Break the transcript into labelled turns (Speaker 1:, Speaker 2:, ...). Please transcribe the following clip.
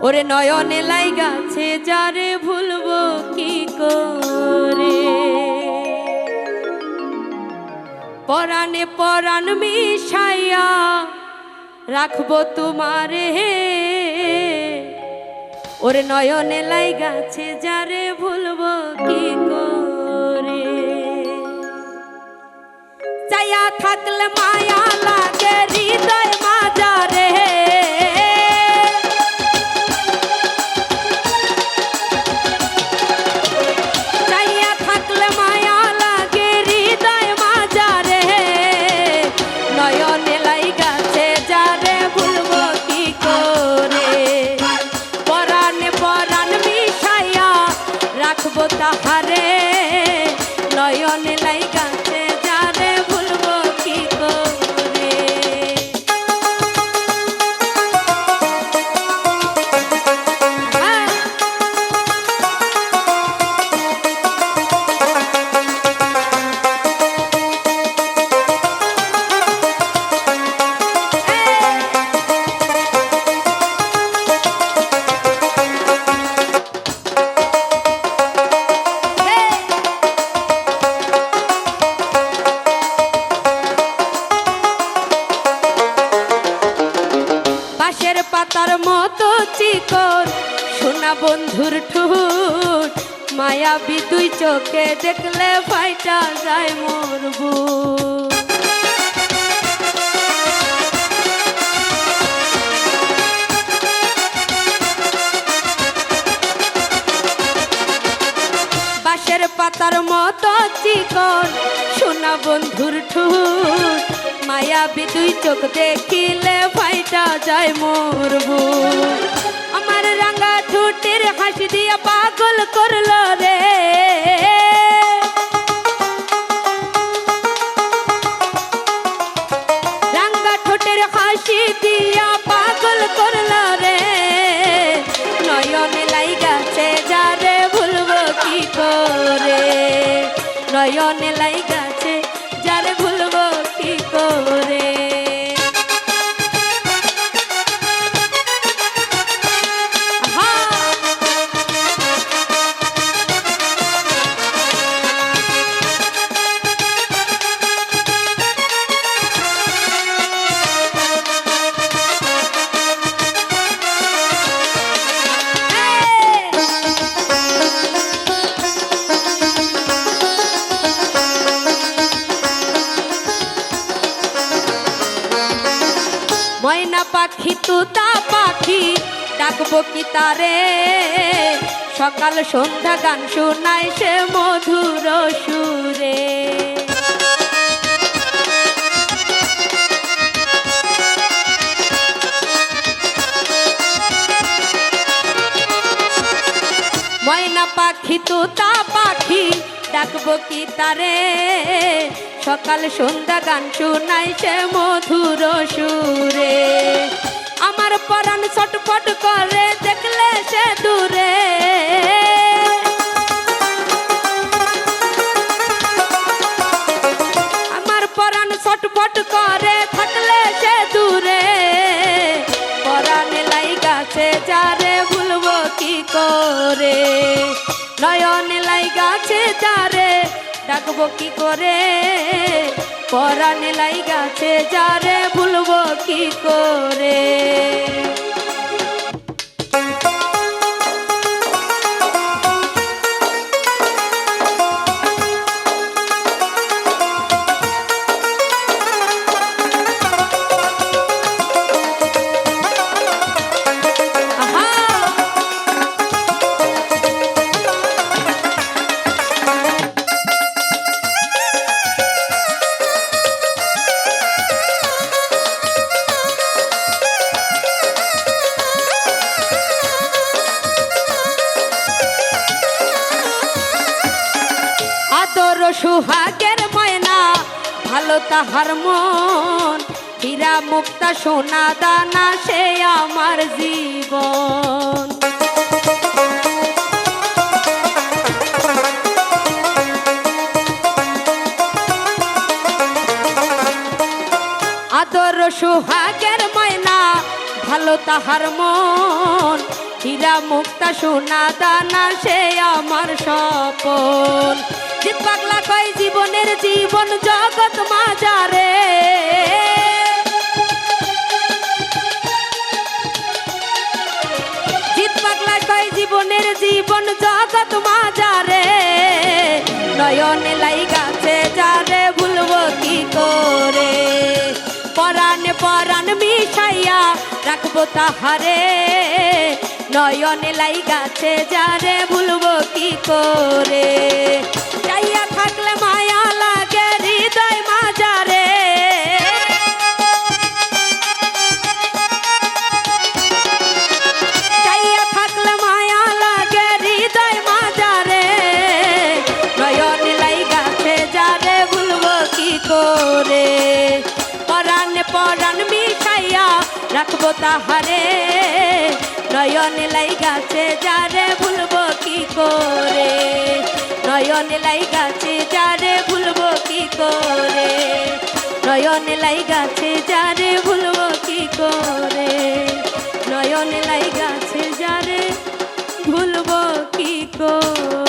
Speaker 1: ওরে নয়নে লাইগাছে যারে ভুলবো কি করে, পরাণে পরাণ মিশাইয়া রাখবো তোমারে। ওরে নয়নে লাইগাছে যারে ভুলবো কি করে, চাইয়া থাকলে মায়া লাগে হৃদয় মাজারে। চাইয়া থাকলে মায়া লাগে হৃদয় মাজারে, নয়নে লাইগাছে যারে ভুলবো কি করে, পরাণে পরাণ মিশাইয়া রাখবো তাহারে। নয়নে লাইগাছে যারে ভুলবো কি করে। পাতার মতো চিকন সোনা বন্ধুর ঠোঁট, মায়াবী দুই চোখে দেখলে ফাইটা যায় মোর বুক। বাঁশের পাতার মতো চিকন সোনা বন্ধুর ঠোঁট, মায়াবী দুই চোখ দেখিলে ফাইটা যায় মোর বুক। আমার রাঙা ঠোঁটের হাসি দিয়া পাগল করলো রে, রাঙা ঠোঁটের হাসি দিয়া পাগল করলো রে। নয়নে লাইগাছে যারে ভুলবো কি করে, নয়নে লাইগাছে যারে ভুলবো কি করে। ময়না পাখি তুতা পাখি ডাকবো কি তারে, সকাল সন্ধ্যা গান শোনায় সে মধুর সুরে। ময়না পাখি তুতা পাখি ডাকবো কি তারে, সকাল সন্ধ্যা গান শোনায় সে মধুর সুরে। আমার পরাণ ছটফট করে দেখলে সে দূরে, আমার পরাণ ছটফট করে থাকলে সে দূরে। পরাণে লাইগাছে যারে ভুলবো কি করে, নয়নে লাইগাছে যারে ডাকবো কি করে, পরাণে লাইগাছে যারে ভুলবো কি করে। আদর সুহাগের ময়না ভালো তাহার মন, হীরা মুক্তা সোনা দানা সে আমার জীবন। আদর সোহাগের ময়না ভালো তাহার মন, হীরা মুক্তা সোনা দানা সে আমার স্বপন। জিত পাগলা কয় জীবনের জীবন জগৎ মাজারে, জিত পাগলা কয় জীবনের জীবন জগৎ মাজারে। নয়নে লাইগাছে যারে ভুলবো কি করে, পরাণে পরাণ মিশাইয়া রাখবো তাহারে। নয়নে লাইগাছে যারে ভুলবো কি করে, চাইয়া থাকলে মায়া লাগে হৃদয় মাজারে। চাইয়া থাকলে মায়া লাগে হৃদয় মাজারে। নয়নে লাইগাছে যারে ভুলবো কি করে, পরাণে পরাণ মিশাইয়া রাখবো তাহারে। নয়নে লাইগাছে যারে ভুলবো কি করে, নয়নে লাইগাছে যারে ভুলবো কি করে, নয়নে লাইগাছে যারে ভুলবো কি করে, নয়নে লাইগাছে যারে ভুলবো কি করে।